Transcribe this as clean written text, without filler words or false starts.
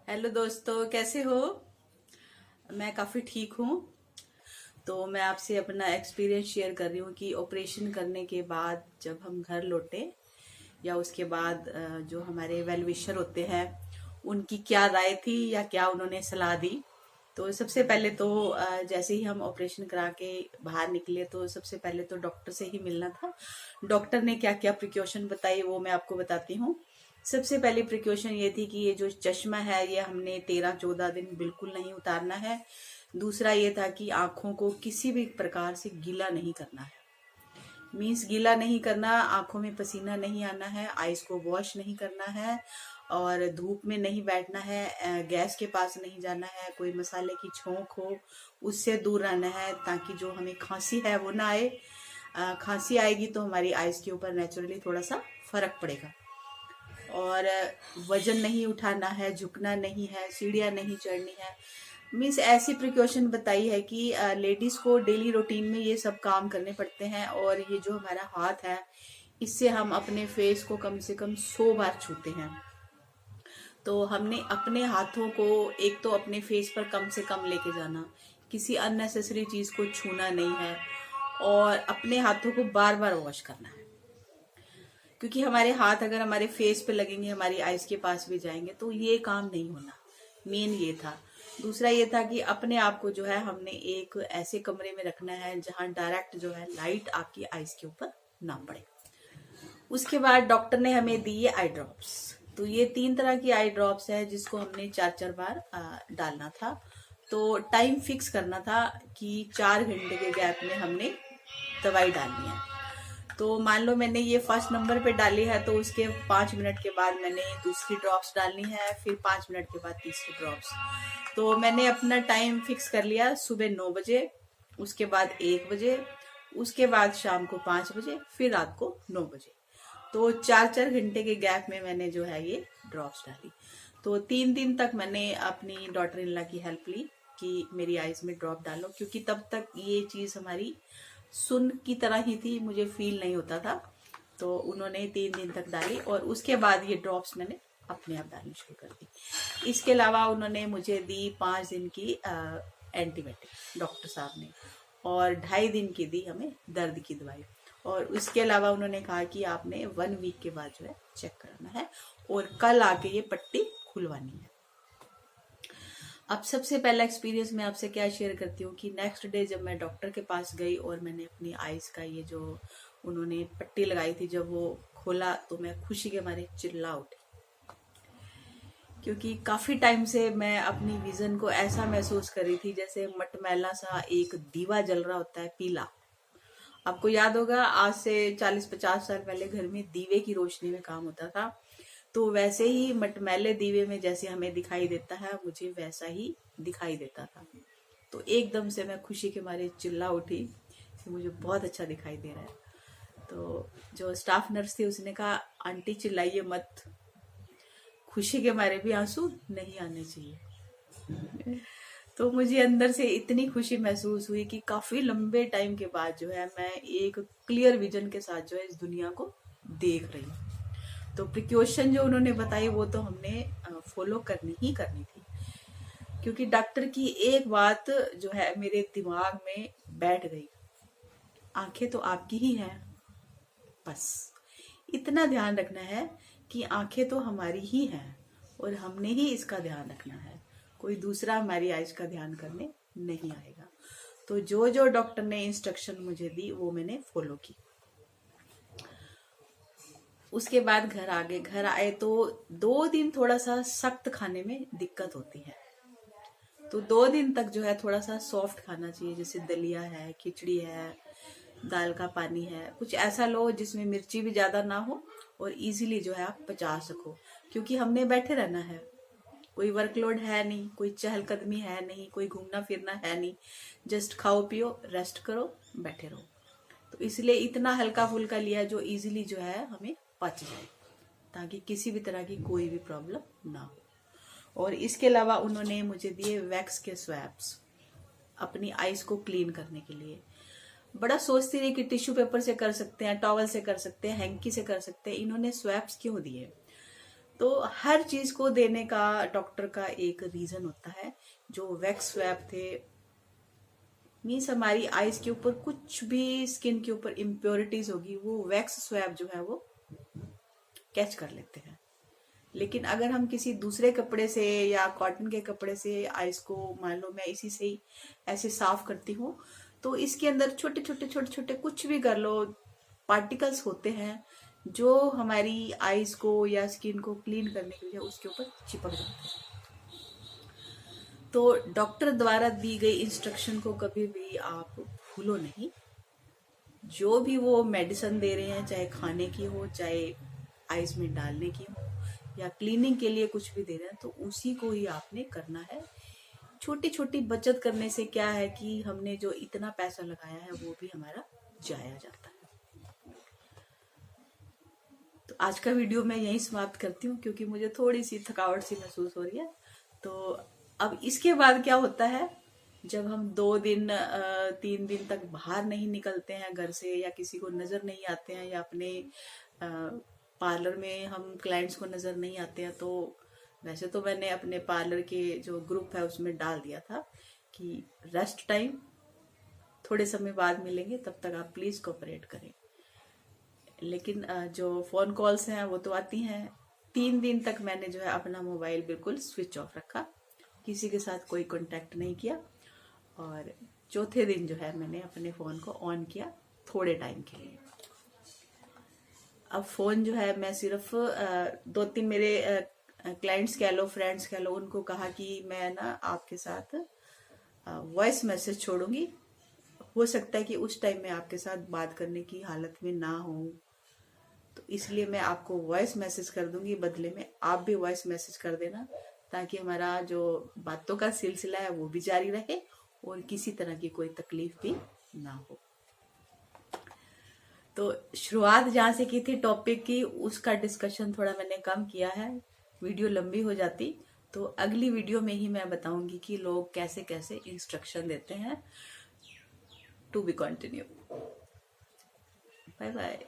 Hello दोस्तों, कैसे हो। मैं काफ़ी ठीक हूँ। तो मैं आपसे अपना एक्सपीरियंस शेयर कर रही हूँ कि ऑपरेशन करने के बाद जब हम घर लौटे या उसके बाद जो हमारे वेल विशर होते हैं उनकी क्या राय थी या क्या उन्होंने सलाह दी। तो सबसे पहले तो जैसे ही हम ऑपरेशन करा के बाहर निकले तो सबसे पहले तो डॉक्टर से ही मिलना था। डॉक्टर ने क्या क्या प्रिकॉशन बताई वो मैं आपको बताती हूँ। सबसे पहली प्रिकॉशन ये थी कि ये जो चश्मा है ये हमने 13-14 दिन बिल्कुल नहीं उतारना है। दूसरा ये था कि आंखों को किसी भी प्रकार से गीला नहीं करना है। मीन्स गीला नहीं करना, आंखों में पसीना नहीं आना है, आईज को वॉश नहीं करना है और धूप में नहीं बैठना है, गैस के पास नहीं जाना है, कोई मसाले की छोंक हो उससे दूर रहना है ताकि जो हमें खांसी है वो ना आए। खांसी आएगी तो हमारी आईज के ऊपर नेचुरली थोड़ा सा फर्क पड़ेगा। और वजन नहीं उठाना है, झुकना नहीं है, सीढ़ियाँ नहीं चढ़नी है। मीन्स ऐसी प्रिकॉशन बताई है कि लेडीज को डेली रूटीन में ये सब काम करने पड़ते हैं। और ये जो हमारा हाथ है इससे हम अपने फेस को कम से कम 100 बार छूते हैं। तो हमने अपने हाथों को एक तो अपने फेस पर कम से कम लेके जाना, किसी अननेसेसरी चीज को छूना नहीं है और अपने हाथों को बार बार वॉश करना है। क्योंकि हमारे हाथ अगर हमारे फेस पे लगेंगे, हमारी आईज के पास भी जाएंगे तो ये काम नहीं होना। मेन ये था। दूसरा ये था कि अपने आप को जो है हमने एक ऐसे कमरे में रखना है जहां डायरेक्ट जो है लाइट आपकी आईज के ऊपर ना पड़े। उसके बाद डॉक्टर ने हमें दी ये आई ड्रॉप्स। तो ये 3 तरह की आई ड्रॉप्स है जिसको हमने 4-4 बार डालना था। तो टाइम फिक्स करना था कि 4 घंटे के गैप में हमने दवाई डालनी है। तो मान लो मैंने ये फर्स्ट नंबर पे डाली है तो उसके 5 मिनट के बाद मैंने दूसरी ड्रॉप्स डालनी है, फिर 5 मिनट के बाद तीसरी ड्रॉप्स। तो मैंने अपना टाइम फिक्स कर लिया, सुबह 9 बजे, उसके बाद 1 बजे, उसके बाद शाम को 5 बजे, फिर रात को 9 बजे। तो 4-4 घंटे के गैप में मैंने जो है ये ड्रॉप्स डाली। तो 3 दिन तक मैंने अपनी डॉटर इन लॉ की हेल्प ली कि मेरी आईज में ड्रॉप डालो, क्योंकि तब तक ये चीज हमारी सुन की तरह ही थी, मुझे फील नहीं होता था। तो उन्होंने 3 दिन तक डाली और उसके बाद ये ड्रॉप्स मैंने अपने आप डालनी शुरू कर दी। इसके अलावा उन्होंने मुझे दी 5 दिन की एंटीबायोटिक, डॉक्टर साहब ने, और 2.5 दिन की दी हमें दर्द की दवाई। और उसके अलावा उन्होंने कहा कि आपने 1 वीक के बाद जो है चेक कराना है और कल आके ये पट्टी खुलवानी है। अब सबसे पहला एक्सपीरियंस मैं आपसे क्या शेयर करती हूँ कि नेक्स्ट डे जब मैं डॉक्टर के पास गई और मैंने अपनी आईज का ये जो उन्होंने पट्टी लगाई थी जब वो खोला तो मैं खुशी के मारे चिल्ला उठी। क्योंकि काफी टाइम से मैं अपनी विजन को ऐसा महसूस कर रही थी जैसे मटमैला सा एक दीवा जल रहा होता है, पीला। आपको याद होगा आज से 40-50 साल पहले घर में दीवे की रोशनी में काम होता था। तो वैसे ही मटमैले दीवे में जैसे हमें दिखाई देता है मुझे वैसा ही दिखाई देता था। तो एकदम से मैं खुशी के मारे चिल्ला उठी कि मुझे बहुत अच्छा दिखाई दे रहा है। तो जो स्टाफ नर्स थी उसने कहा, आंटी चिल्लाइए मत, खुशी के मारे भी आंसू नहीं आने चाहिए। तो मुझे अंदर से इतनी खुशी महसूस हुई कि काफी लंबे टाइम के बाद जो है मैं एक क्लियर विजन के साथ जो है इस दुनिया को देख रही हूँ। तो प्रिकॉशन जो उन्होंने बताई वो तो हमने फॉलो करनी ही करनी थी। क्योंकि डॉक्टर की एक बात जो है मेरे दिमाग में बैठ गई, आंखें तो आपकी ही हैं, बस इतना ध्यान रखना है कि आंखें तो हमारी ही हैं और हमने ही इसका ध्यान रखना है, कोई दूसरा हमारी आइज का ध्यान करने नहीं आएगा। तो जो जो डॉक्टर ने इंस्ट्रक्शन मुझे दी वो मैंने फॉलो की। उसके बाद घर आ गए। घर आए तो 2 दिन थोड़ा सा सख्त खाने में दिक्कत होती है। तो 2 दिन तक जो है थोड़ा सा सॉफ्ट खाना चाहिए, जैसे दलिया है, खिचड़ी है, दाल का पानी है, कुछ ऐसा लो जिसमें मिर्ची भी ज्यादा ना हो और इजीली जो है आप पचा सको। क्योंकि हमने बैठे रहना है, कोई वर्कलोड है नहीं, कोई चहलकदमी है नहीं, कोई घूमना फिरना है नहीं, जस्ट खाओ पियो रेस्ट करो बैठे रहो। तो इसलिए इतना हल्का फुल्का लिया जो इजीली जो है हमें पच जाए, ताकि किसी भी तरह की कोई भी प्रॉब्लम ना हो। और इसके अलावा उन्होंने मुझे दिए वैक्स के स्वैप्स अपनी आईज को क्लीन करने के लिए। बड़ा सोचती रही कि टिश्यू पेपर से कर सकते हैं, टॉवल से कर सकते हैं, हैंकी से कर सकते हैं, इन्होंने स्वैप्स क्यों दिए। तो हर चीज को देने का डॉक्टर का एक रीजन होता है। जो वैक्स स्वैब थे, मीन्स हमारी आईज के ऊपर कुछ भी स्किन के ऊपर इम्प्योरिटीज होगी, वो वैक्स स्वैब जो है वो कैच कर लेते हैं। लेकिन अगर हम किसी दूसरे कपड़े से या कॉटन के कपड़े से आइस को, मान लो मैं इसी से ही ऐसे साफ करती हूँ, तो इसके अंदर छोटे छोटे कुछ भी कर लो पार्टिकल्स होते हैं जो हमारी आइज को या स्किन को क्लीन करने के लिए उसके ऊपर चिपक जाते हैं। तो डॉक्टर द्वारा दी गई इंस्ट्रक्शन को कभी भी आप भूलो नहीं। जो भी वो मेडिसिन दे रहे हैं, चाहे खाने की हो, चाहे आइज में डालने की हो, या क्लीनिंग के लिए कुछ भी दे रहे हैं, तो उसी को ही आपने करना है। छोटी छोटी बचत करने से क्या है कि हमने जो इतना पैसा लगाया है वो भी हमारा जाया जाता है। तो आज का वीडियो मैं यहीं समाप्त करती हूँ, क्योंकि मुझे थोड़ी सी थकावट सी महसूस हो रही है। तो अब इसके बाद क्या होता है, जब हम 2 दिन 3 दिन तक बाहर नहीं निकलते हैं घर से, या किसी को नजर नहीं आते हैं, या अपने पार्लर में हम क्लाइंट्स को नजर नहीं आते हैं, तो वैसे तो मैंने अपने पार्लर के जो ग्रुप है उसमें डाल दिया था कि रेस्ट टाइम थोड़े समय बाद मिलेंगे, तब तक आप प्लीज कोऑपरेट करें। लेकिन जो फोन कॉल्स हैं वो तो आती हैं। 3 दिन तक मैंने जो है अपना मोबाइल बिल्कुल स्विच ऑफ रखा, किसी के साथ कोई कांटेक्ट नहीं किया। और चौथे दिन जो है मैंने अपने फोन को ऑन किया थोड़े टाइम के लिए। अब फोन जो है मैं सिर्फ 2-3 मेरे क्लाइंट्स कह लो, फ्रेंड्स कह लो, उनको कहा कि मैं ना आपके साथ वॉइस मैसेज छोड़ूंगी। हो सकता है कि उस टाइम मैं आपके साथ बात करने की हालत में ना हूं, तो इसलिए मैं आपको वॉइस मैसेज कर दूंगी, बदले में आप भी वॉइस मैसेज कर देना, ताकि हमारा जो बातों का सिलसिला है वो भी जारी रहे और किसी तरह की कोई तकलीफ भी ना हो। तो शुरुआत जहां से की थी टॉपिक की, उसका डिस्कशन थोड़ा मैंने कम किया है, वीडियो लंबी हो जाती। तो अगली वीडियो में ही मैं बताऊंगी कि लोग कैसे कैसे इंस्ट्रक्शन देते हैं। To be continue. Bye bye.